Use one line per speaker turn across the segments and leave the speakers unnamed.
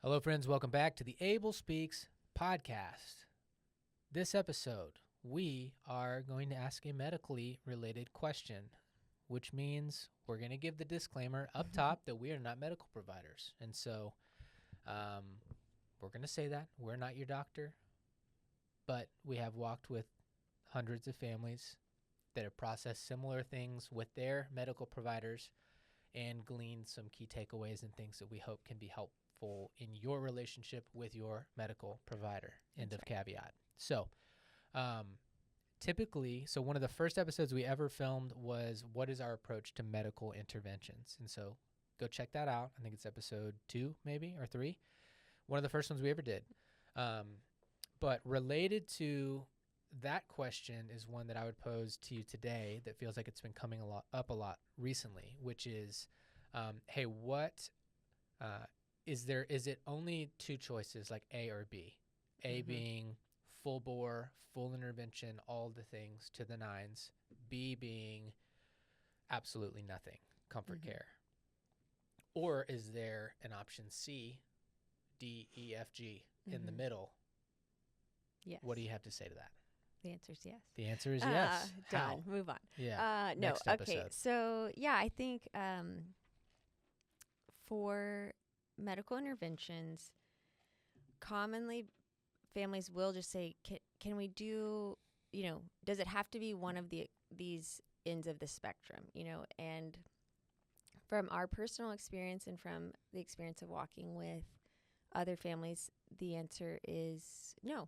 Hello, friends. Welcome back to the Able Speaks podcast. This episode, we are going to ask a medically related question, which means we're going to give the disclaimer up top that we are not medical providers. And so we're going to say that. We're not your doctor, but we have walked with hundreds of families that have processed similar things with their medical providers and gleaned some key takeaways and things that we hope can be helpful in your relationship with your medical provider. End of caveat. So typically, one of the first episodes we ever filmed was what is our approach to medical interventions? And so go check that out. I think it's episode 2 maybe or 3. One of the first ones we ever did. But related to that question is one that I would pose to you today that feels like it's been coming up a lot recently, which is, hey, what is it only two choices, like A or B? A being full bore, full intervention, all the things to the nines. B being absolutely nothing, comfort care. Or is there an option C, D, E, F, G in the middle?
Yes.
What do you have to say to that?
The answer is yes.
The answer is yes.
Done. Move on.
Yeah.
No.
Next
Okay.
episode.
So yeah, I think for medical interventions, commonly families will just say, "Can we do? Does it have to be one of these ends of the spectrum? And from our personal experience and from the experience of walking with other families, the answer is no.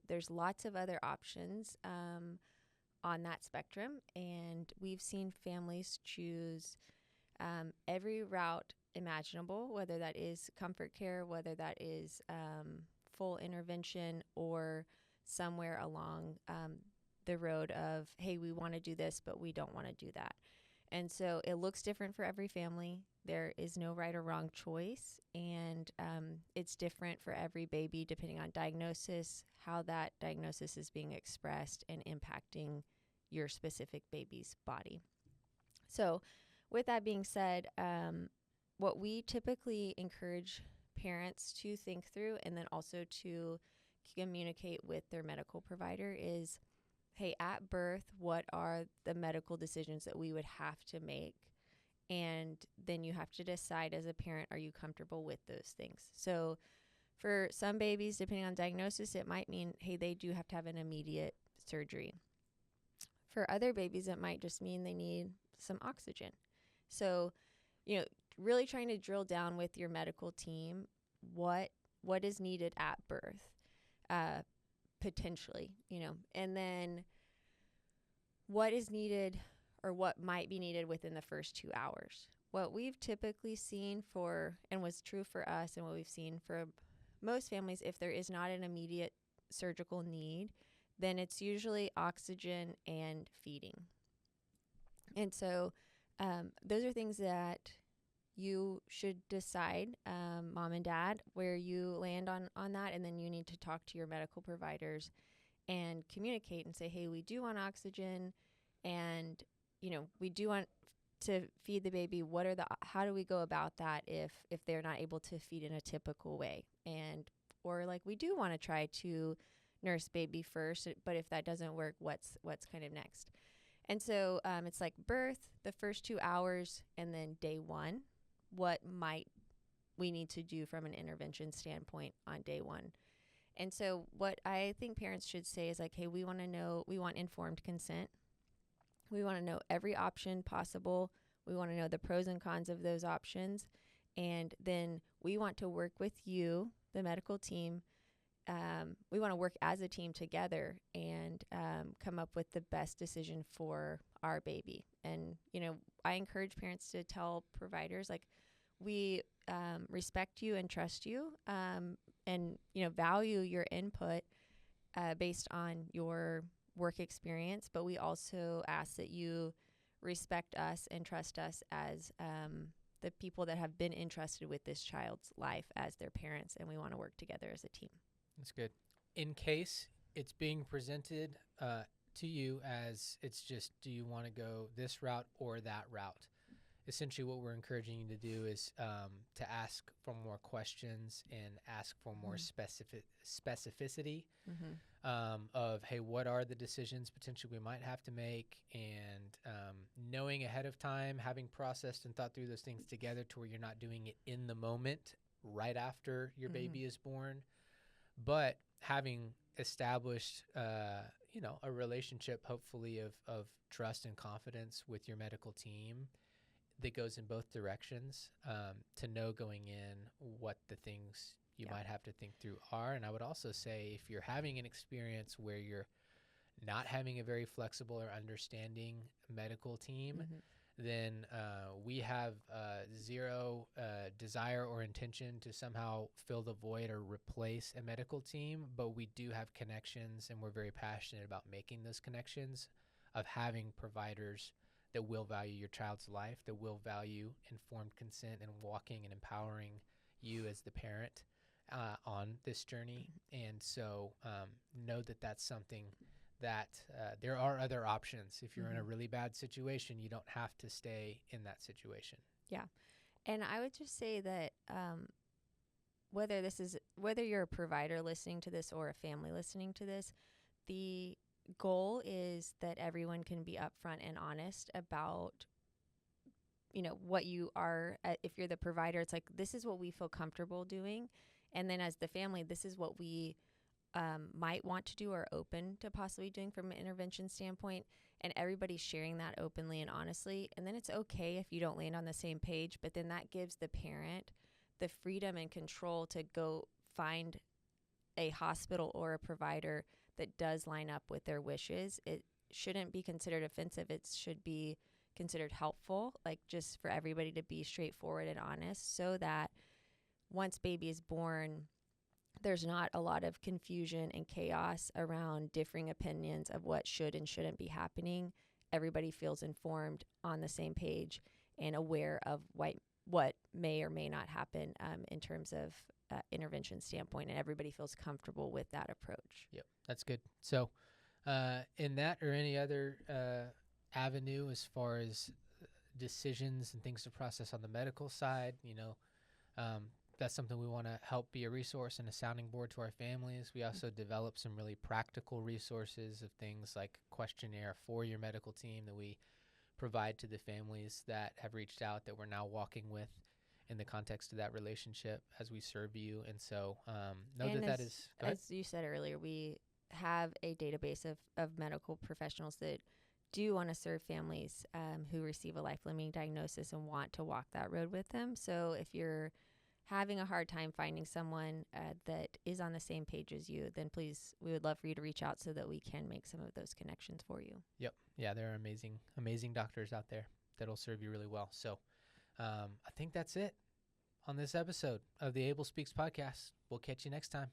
There's lots of other options on that spectrum, and we've seen families choose every route imaginable, whether that is comfort care, whether that is full intervention, or somewhere along the road of, hey, we want to do this, but we don't want to do that. And so it looks different for every family. There is no right or wrong choice, and it's different for every baby depending on diagnosis, how that diagnosis is being expressed and impacting your specific baby's body. So with that being said, what we typically encourage parents to think through and then also to communicate with their medical provider is, hey, at birth, what are the medical decisions that we would have to make? And then you have to decide as a parent, are you comfortable with those things? So for some babies, depending on diagnosis, it might mean, hey, they do have to have an immediate surgery. For other babies, it might just mean they need some oxygen. So, really trying to drill down with your medical team, what is needed at birth, potentially, and then what is needed or what might be needed within the first 2 hours. What we've typically seen and was true for us and what we've seen for most families, if there is not an immediate surgical need, then it's usually oxygen and feeding. And so those are things that you should decide, mom and dad, where you land on that, and then you need to talk to your medical providers and communicate and say, hey, we do want oxygen, and we do want to feed the baby. How do we go about that if they're not able to feed in a typical way? Or we do want to try to nurse baby first, but if that doesn't work, what's kind of next? And so it's like birth, the first 2 hours, and then day 1, what might we need to do from an intervention standpoint on day 1? And so what I think parents should say is hey, we want informed consent. We want to know every option possible. We want to know the pros and cons of those options. And then we want to work with you, the medical team. We want to work as a team together and come up with the best decision for our baby. And, I encourage parents to tell providers, we respect you and trust you and, value your input based on your work experience. But we also ask that you respect us and trust us as the people that have been entrusted with this child's life as their parents. And we want to work together as a team.
That's good. In case it's being presented to you as it's just, do you want to go this route or that route? essentially what we're encouraging you to do is to ask for more questions and ask for more specificity of, hey, what are the decisions potentially we might have to make, and knowing ahead of time, having processed and thought through those things together to where you're not doing it in the moment right after your baby is born, but having established a relationship hopefully of trust and confidence with your medical team that goes in both directions, to know going in what the things you might have to think through are. And I would also say, if you're having an experience where you're not having a very flexible or understanding medical team, then we have zero desire or intention to somehow fill the void or replace a medical team, but we do have connections, and we're very passionate about making those connections, of having providers that will value your child's life, that will value informed consent and walking and empowering you as the parent on this journey. And so know that that's something that there are other options. If you're in a really bad situation, you don't have to stay in that situation.
Yeah. And I would just say that whether you're a provider listening to this or a family listening to this, the goal is that everyone can be upfront and honest about, what you are. If you're the provider, it's like, this is what we feel comfortable doing. And then as the family, this is what we might want to do or open to possibly doing from an intervention standpoint. And everybody's sharing that openly and honestly. And then it's okay if you don't land on the same page, but then that gives the parent the freedom and control to go find a hospital or a provider that does line up with their wishes. It shouldn't be considered offensive. It should be considered helpful, like just for everybody to be straightforward and honest, so that once baby is born, there's not a lot of confusion and chaos around differing opinions of what should and shouldn't be happening. Everybody feels informed, on the same page, and aware of what may or may not happen in terms of intervention standpoint, and everybody feels comfortable with that approach.
Yep, that's good. So in that or any other avenue as far as decisions and things to process on the medical side, that's something we want to help be a resource and a sounding board to our families. We also develop some really practical resources of things like questionnaire for your medical team that we provide to the families that have reached out, that we're now walking with in the context of that relationship as we serve you. And so that is,
as you said earlier, we have a database of medical professionals that do want to serve families who receive a life-limiting diagnosis and want to walk that road with them. So if you're having a hard time finding someone that is on the same page as you, then please, we would love for you to reach out so that we can make some of those connections for you.
Yep. Yeah, there are amazing doctors out there that'll serve you really well. So I think that's it on this episode of the Able Speaks podcast. We'll catch you next time.